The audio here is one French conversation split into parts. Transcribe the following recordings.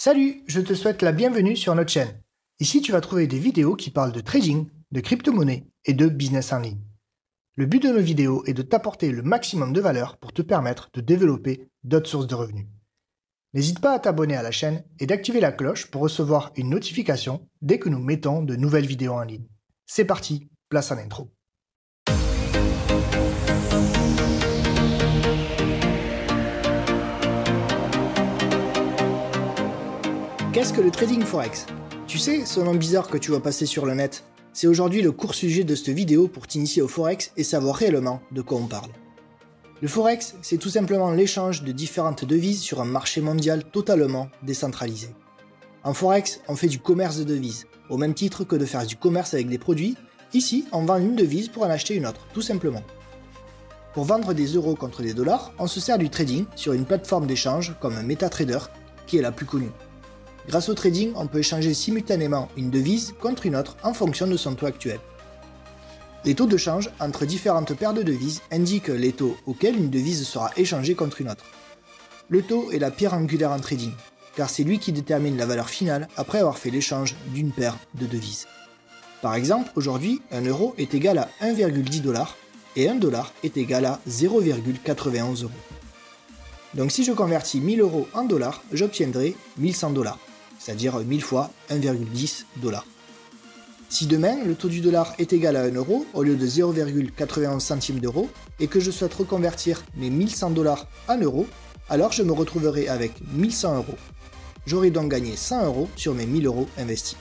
Salut, je te souhaite la bienvenue sur notre chaîne. Ici, tu vas trouver des vidéos qui parlent de trading, de crypto-monnaie et de business en ligne. Le but de nos vidéos est de t'apporter le maximum de valeur pour te permettre de développer d'autres sources de revenus. N'hésite pas à t'abonner à la chaîne et d'activer la cloche pour recevoir une notification dès que nous mettons de nouvelles vidéos en ligne. C'est parti, place à l'intro. Qu'est-ce que le trading forex? Tu sais, ce nom bizarre que tu vois passer sur le net, c'est aujourd'hui le court sujet de cette vidéo pour t'initier au forex et savoir réellement de quoi on parle. Le forex, c'est tout simplement l'échange de différentes devises sur un marché mondial totalement décentralisé. En forex, on fait du commerce de devises, au même titre que de faire du commerce avec des produits. Ici, on vend une devise pour en acheter une autre, tout simplement. Pour vendre des euros contre des dollars, on se sert du trading sur une plateforme d'échange comme MetaTrader, qui est la plus connue. Grâce au trading, on peut échanger simultanément une devise contre une autre en fonction de son taux actuel. Les taux de change entre différentes paires de devises indiquent les taux auxquels une devise sera échangée contre une autre. Le taux est la pierre angulaire en trading, car c'est lui qui détermine la valeur finale après avoir fait l'échange d'une paire de devises. Par exemple, aujourd'hui, un euro est égal à 1,10 $ et un dollar est égal à 0,91 €. Donc si je convertis 1000 € en dollars, j'obtiendrai 1100 $. C'est-à-dire 1000 fois 1,10 $. Si demain le taux du dollar est égal à 1 euro au lieu de 0,91 centimes d'euro et que je souhaite reconvertir mes 1100 $ en euros, alors je me retrouverai avec 1100 €. J'aurai donc gagné 100 € sur mes 1000 € investis.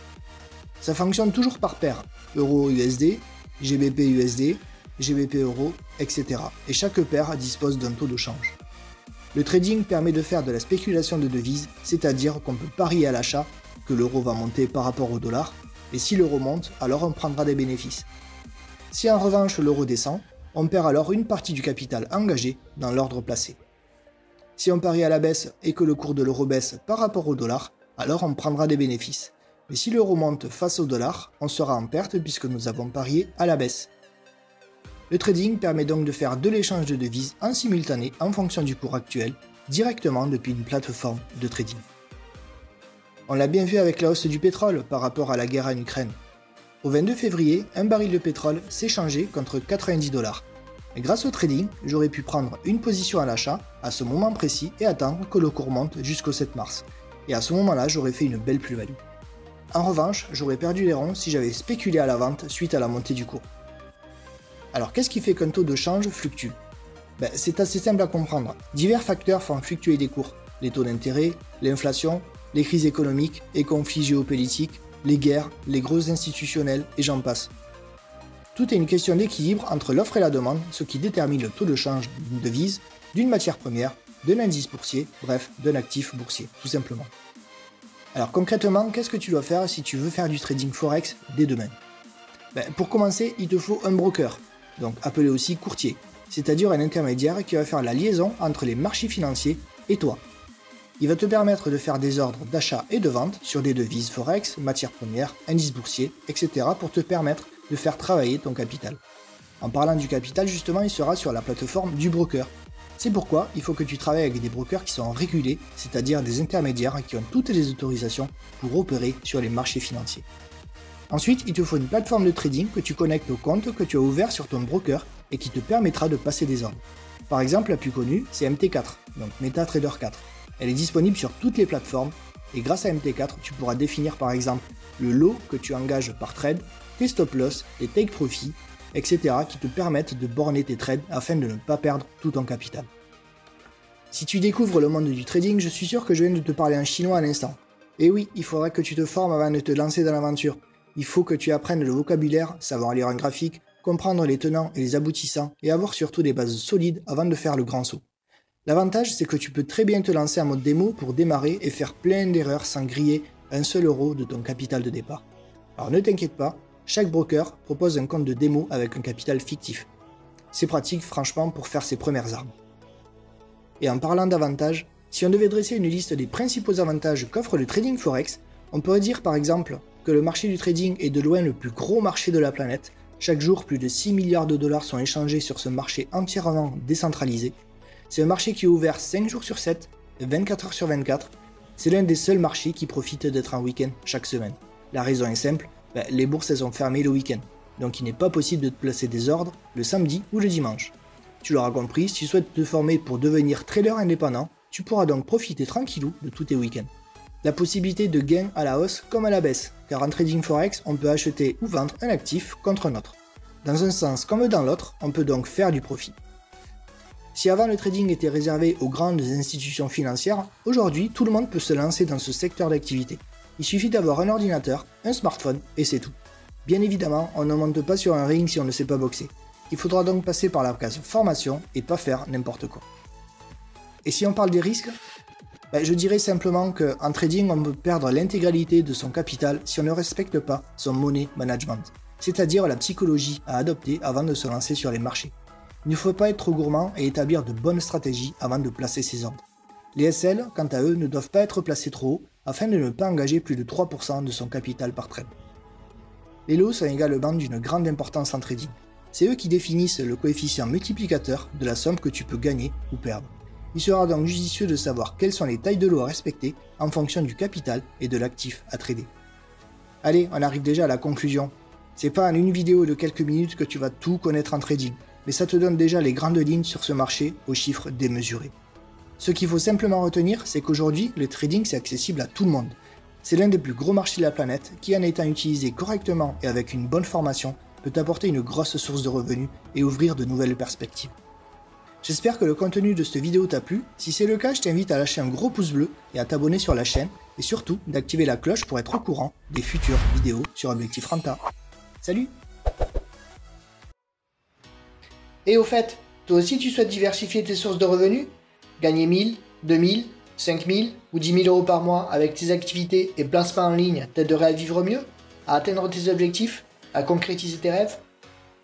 Ça fonctionne toujours par paire, euro USD, GBP USD, GBP euro, etc. Et chaque paire dispose d'un taux de change. Le trading permet de faire de la spéculation de devises, c'est-à-dire qu'on peut parier à l'achat que l'euro va monter par rapport au dollar, et si l'euro monte, alors on prendra des bénéfices. Si en revanche l'euro descend, on perd alors une partie du capital engagé dans l'ordre placé. Si on parie à la baisse et que le cours de l'euro baisse par rapport au dollar, alors on prendra des bénéfices. Mais si l'euro monte face au dollar, on sera en perte puisque nous avons parié à la baisse. Le trading permet donc de faire de l'échange de devises en simultané en fonction du cours actuel, directement depuis une plateforme de trading. On l'a bien vu avec la hausse du pétrole par rapport à la guerre en Ukraine. Au 22 février, un baril de pétrole s'est changé contre 90 $. Et grâce au trading, j'aurais pu prendre une position à l'achat à ce moment précis et attendre que le cours monte jusqu'au 7 mars. Et à ce moment-là, j'aurais fait une belle plus-value. En revanche, j'aurais perdu les ronds si j'avais spéculé à la vente suite à la montée du cours. Alors qu'est-ce qui fait qu'un taux de change fluctue? C'est assez simple à comprendre. Divers facteurs font fluctuer des cours. Les taux d'intérêt, l'inflation, les crises économiques et conflits géopolitiques, les guerres, les grosses institutionnelles et j'en passe. Tout est une question d'équilibre entre l'offre et la demande, ce qui détermine le taux de change d'une devise, d'une matière première, d'un indice boursier, bref, d'un actif boursier, tout simplement. Alors concrètement, qu'est-ce que tu dois faire si tu veux faire du trading forex dès demain? Pour commencer, il te faut un broker, donc appelé aussi courtier, c'est-à-dire un intermédiaire qui va faire la liaison entre les marchés financiers et toi. Il va te permettre de faire des ordres d'achat et de vente sur des devises forex, matières premières, indices boursiers, etc. pour te permettre de faire travailler ton capital. En parlant du capital, justement, il sera sur la plateforme du broker. C'est pourquoi il faut que tu travailles avec des brokers qui sont régulés, c'est-à-dire des intermédiaires qui ont toutes les autorisations pour opérer sur les marchés financiers. Ensuite, il te faut une plateforme de trading que tu connectes au compte que tu as ouvert sur ton broker et qui te permettra de passer des ordres. Par exemple, la plus connue, c'est MT4, donc MetaTrader 4. Elle est disponible sur toutes les plateformes et grâce à MT4, tu pourras définir par exemple le lot que tu engages par trade, tes stop loss, tes take profit, etc. qui te permettent de borner tes trades afin de ne pas perdre tout ton capital. Si tu découvres le monde du trading, je suis sûr que je viens de te parler en chinois à l'instant. Et oui, il faudra que tu te formes avant de te lancer dans l'aventure. Il faut que tu apprennes le vocabulaire, savoir lire un graphique, comprendre les tenants et les aboutissants et avoir surtout des bases solides avant de faire le grand saut. L'avantage, c'est que tu peux très bien te lancer en mode démo pour démarrer et faire plein d'erreurs sans griller un seul euro de ton capital de départ. Alors ne t'inquiète pas, chaque broker propose un compte de démo avec un capital fictif. C'est pratique franchement pour faire ses premières armes. Et en parlant d'avantages, si on devait dresser une liste des principaux avantages qu'offre le trading forex, on pourrait dire par exemple que le marché du trading est de loin le plus gros marché de la planète. Chaque jour, plus de 6 milliards de dollars sont échangés sur ce marché entièrement décentralisé. C'est un marché qui est ouvert 5 jours sur 7, 24 heures sur 24, C'est l'un des seuls marchés qui profite d'être en week-end chaque semaine. La raison est simple, les bourses elles sont fermées le week-end, donc il n'est pas possible de te placer des ordres le samedi ou le dimanche. Tu l'auras compris, si tu souhaites te former pour devenir trader indépendant, tu pourras donc profiter tranquillou de tous tes week-ends. La possibilité de gain à la hausse comme à la baisse, car en trading forex, on peut acheter ou vendre un actif contre un autre. Dans un sens comme dans l'autre, on peut donc faire du profit. Si avant le trading était réservé aux grandes institutions financières, aujourd'hui tout le monde peut se lancer dans ce secteur d'activité. Il suffit d'avoir un ordinateur, un smartphone et c'est tout. Bien évidemment, on ne monte pas sur un ring si on ne sait pas boxer. Il faudra donc passer par la case formation et pas faire n'importe quoi. Et si on parle des risques, je dirais simplement qu'en trading, on peut perdre l'intégralité de son capital si on ne respecte pas son money management, c'est-à-dire la psychologie à adopter avant de se lancer sur les marchés. Il ne faut pas être trop gourmand et établir de bonnes stratégies avant de placer ses ordres. Les SL, quant à eux, ne doivent pas être placés trop haut afin de ne pas engager plus de 3% de son capital par trade. Les lots sont également d'une grande importance en trading. C'est eux qui définissent le coefficient multiplicateur de la somme que tu peux gagner ou perdre. Il sera donc judicieux de savoir quelles sont les tailles de lots à respecter en fonction du capital et de l'actif à trader. Allez, on arrive déjà à la conclusion. C'est pas en une vidéo de quelques minutes que tu vas tout connaître en trading, mais ça te donne déjà les grandes lignes sur ce marché aux chiffres démesurés. Ce qu'il faut simplement retenir, c'est qu'aujourd'hui, le trading c'est accessible à tout le monde. C'est l'un des plus gros marchés de la planète qui, en étant utilisé correctement et avec une bonne formation, peut t'apporter une grosse source de revenus et ouvrir de nouvelles perspectives. J'espère que le contenu de cette vidéo t'a plu. Si c'est le cas, je t'invite à lâcher un gros pouce bleu et à t'abonner sur la chaîne et surtout d'activer la cloche pour être au courant des futures vidéos sur Objectif Renta. Salut! Et au fait, toi aussi tu souhaites diversifier tes sources de revenus? Gagner 1000, 2000, 5000 ou 10 000 euros par mois avec tes activités et placements en ligne t'aiderait à vivre mieux? À atteindre tes objectifs? À concrétiser tes rêves?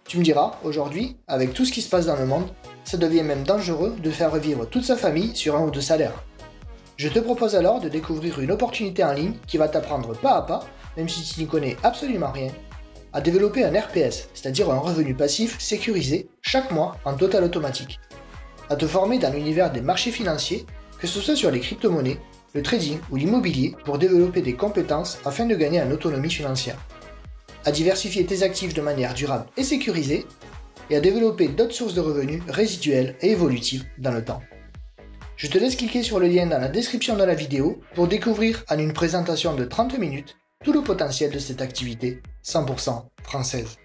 Tu me diras, aujourd'hui, avec tout ce qui se passe dans le monde, ça devient même dangereux de faire revivre toute sa famille sur un ou deux salaires. Je te propose alors de découvrir une opportunité en ligne qui va t'apprendre pas à pas, même si tu n'y connais absolument rien, à développer un RPS, c'est-à-dire un revenu passif sécurisé chaque mois en total automatique. À te former dans l'univers des marchés financiers, que ce soit sur les crypto-monnaies, le trading ou l'immobilier pour développer des compétences afin de gagner en autonomie financière. À diversifier tes actifs de manière durable et sécurisée, et à développer d'autres sources de revenus résiduelles et évolutives dans le temps. Je te laisse cliquer sur le lien dans la description de la vidéo pour découvrir en une présentation de 30 minutes tout le potentiel de cette activité 100% française.